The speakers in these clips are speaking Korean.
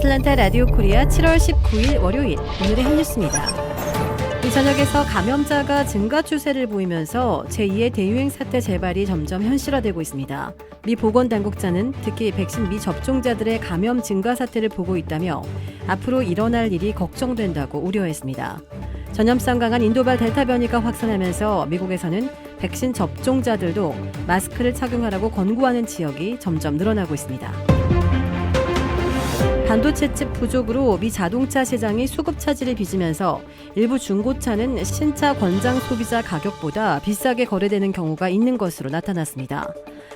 애틀랜타 라디오 코리아 7월 19일 월요일 오늘의 핫뉴스입니다. 이 전역에서 감염자가 증가 추세를 보이면서 제2의 대유행 사태 재발이 점점 현실화되고 있습니다. 미 보건당국자는 특히 백신 미접종자들의 감염 증가 사태를 보고 있다며 앞으로 일어날 일이 걱정된다고 우려했습니다. 전염성 강한 인도발 델타 변이가 확산하면서 미국에서는 백신 접종자들도 마스크를 착용하라고 권고하는 지역이 점점 늘어나고 있습니다. 반도체 칩 부족으로 미 자동차 시장이 수급 차질을 빚으면서 일부 중고차는 신차 권장 소비자 가격보다 비싸게 거래되는 경우가 있는 것으로 나타났습니다.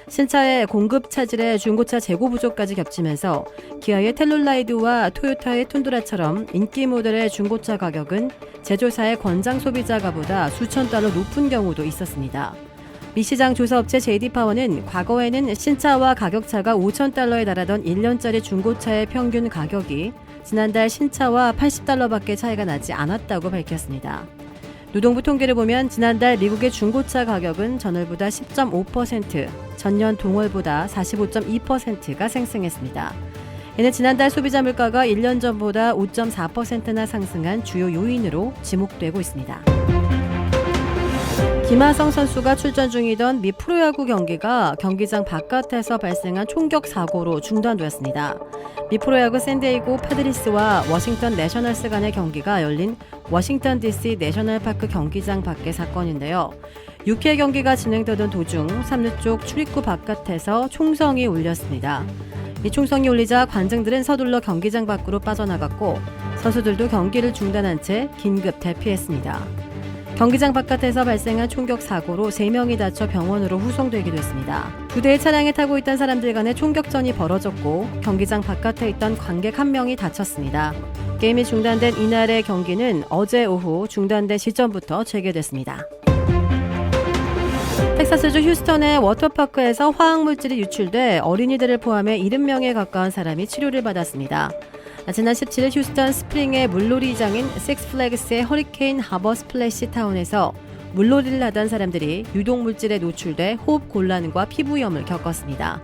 신차의 공급 차질에 중고차 재고 부족까지 겹치면서 기아의 텔룰라이드와 토요타의 툰드라처럼 인기 모델의 중고차 가격은 제조사의 권장 소비자가보다 수천 달러 높은 경우도 있었습니다. 미 시장 조사업체 JD파워는 과거에는 신차와 가격차가 5,000달러에 달하던 1년짜리 중고차의 평균 가격이 지난달 신차와 80달러밖에 차이가 나지 않았다고 밝혔습니다. 노동부 통계를 보면 지난달 미국의 중고차 가격은 전월보다 10.5%, 전년 동월보다 45.2%가 상승했습니다. 이는 지난달 소비자 물가가 1년 전보다 5.4%나 상승한 주요 요인으로 지목되고 있습니다. 김하성 선수가 출전 중이던 미 프로야구 경기가 경기장 바깥에서 발생한 총격 사고로 중단되었습니다. 미 프로야구 샌디에이고 파드리스와 워싱턴 내셔널스 간의 경기가 열린 워싱턴 DC 내셔널파크 경기장 밖의 사건인데요. 6회 경기가 진행되던 도중 3루 쪽 출입구 바깥에서 총성이 울렸습니다. 이 총성이 울리자 관중들은 서둘러 경기장 밖으로 빠져나갔고 선수들도 경기를 중단한 채 긴급 대피했습니다. 경기장 바깥에서 발생한 총격 사고로 3명이 다쳐 병원으로 후송되기도 했습니다. 2대의 차량에 타고 있던 사람들 간의 총격전이 벌어졌고 경기장 바깥에 있던 관객 1명이 다쳤습니다. 게임이 중단된 이날의 경기는 어제 오후 중단된 시점부터 재개됐습니다. 텍사스주 휴스턴의 워터파크에서 화학물질이 유출돼 어린이들을 포함해 70명에 가까운 사람이 치료를 받았습니다. 지난 17일 휴스턴 스프링의 물놀이장인 식스플래그스의 허리케인 하버 스플래시 타운에서 물놀이를 하던 사람들이 유독물질에 노출돼 호흡 곤란과 피부염을 겪었습니다.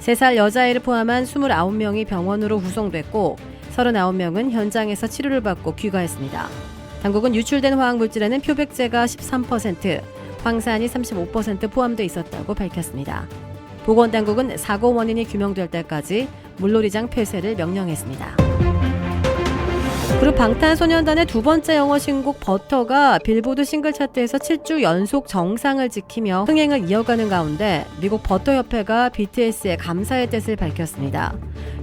3살 여자아이를 포함한 29명이 병원으로 후송됐고 39명은 현장에서 치료를 받고 귀가했습니다. 당국은 유출된 화학물질에는 표백제가 13%, 황산이 35% 포함돼 있었다고 밝혔습니다. 보건당국은 사고 원인이 규명될 때까지 물놀이장 폐쇄를 명령했습니다. 그룹 방탄소년단의 두 번째 영어 신곡 버터가 빌보드 싱글 차트에서 7주 연속 정상을 지키며 흥행을 이어가는 가운데 미국 버터협회가 BTS의 감사의 뜻을 밝혔습니다.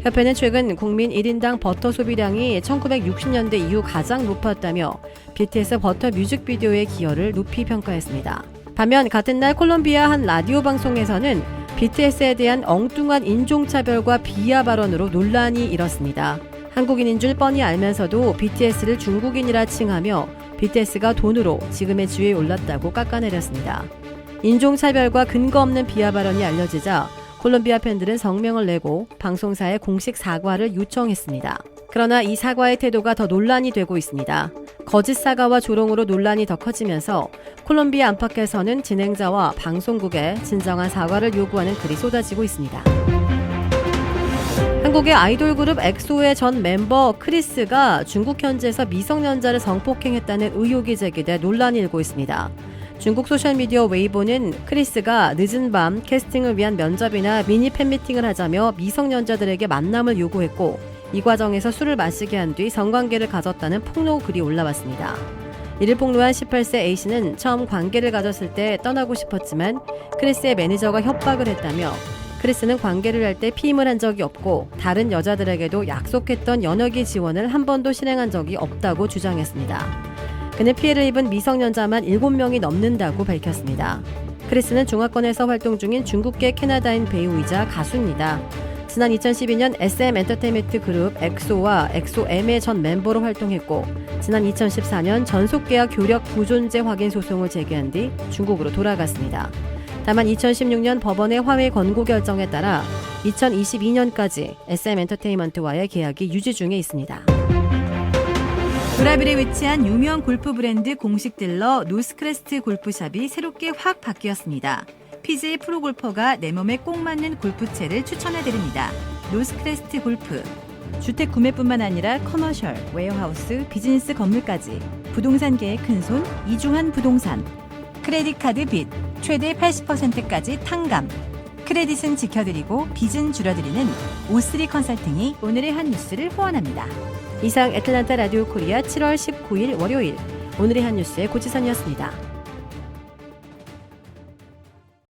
협회는 최근 국민 1인당 버터 소비량이 1960년대 이후 가장 높았다며 BTS 버터 뮤직비디오의 기여를 높이 평가했습니다. 반면 같은 날 콜롬비아 한 라디오 방송에서는 BTS에 대한 엉뚱한 인종차별과 비하 발언으로 논란이 일었습니다. 한국인인 줄 뻔히 알면서도 BTS를 중국인이라 칭하며 BTS가 돈으로 지금의 지위에 올랐다고 깎아내렸습니다. 인종차별과 근거 없는 비하 발언이 알려지자 콜롬비아 팬들은 성명을 내고 방송사에 공식 사과를 요청했습니다. 그러나 이 사과의 태도가 더 논란이 되고 있습니다. 거짓 사과와 조롱으로 논란이 더 커지면서 콜롬비아 안팎에서는 진행자와 방송국에 진정한 사과를 요구하는 글이 쏟아지고 있습니다. 한국의 아이돌 그룹 엑소의 전 멤버 크리스가 중국 현지에서 미성년자를 성폭행했다는 의혹이 제기돼 논란이 일고 있습니다. 중국 소셜미디어 웨이보는 크리스가 늦은 밤 캐스팅을 위한 면접이나 미니 팬미팅을 하자며 미성년자들에게 만남을 요구했고 이 과정에서 술을 마시게 한 뒤 성관계를 가졌다는 폭로 글이 올라왔습니다. 이를 폭로한 18세 A씨는 처음 관계를 가졌을 때 떠나고 싶었지만 크리스의 매니저가 협박을 했다며 크리스는 관계를 할 때 피임을 한 적이 없고 다른 여자들에게도 약속했던 연예계 지원을 한 번도 실행한 적이 없다고 주장했습니다. 그는 피해를 입은 미성년자만 7명이 넘는다고 밝혔습니다. 크리스는 중화권에서 활동 중인 중국계 캐나다인 배우이자 가수입니다. 지난 2012년 SM 엔터테인먼트 그룹 엑소와 엑소M의 전 멤버로 활동했고 지난 2014년 전속계약 교력 부존재 확인 소송을 제기한 뒤 중국으로 돌아갔습니다. 다만 2016년 법원의 화해 권고 결정에 따라 2022년까지 SM 엔터테인먼트와의 계약이 유지 중에 있습니다. 도라빌에 위치한 유명 골프 브랜드 공식 딜러 노스크레스트 골프샵이 새롭게 확 바뀌었습니다. PGA 프로골퍼가 내 몸에 꼭 맞는 골프채를 추천해드립니다. 노스크레스트 골프. 주택 구매뿐만 아니라 커머셜, 웨어하우스, 비즈니스 건물까지 부동산계의 큰손 이중한 부동산. 크레딧 카드 빚 최대 80%까지 탕감. 크레딧은 지켜드리고 빚은 줄여드리는 O3 컨설팅이 오늘의 한 뉴스를 후원합니다. 이상 애틀란타 라디오 코리아 7월 19일 월요일 오늘의 한 뉴스의 고지선이었습니다.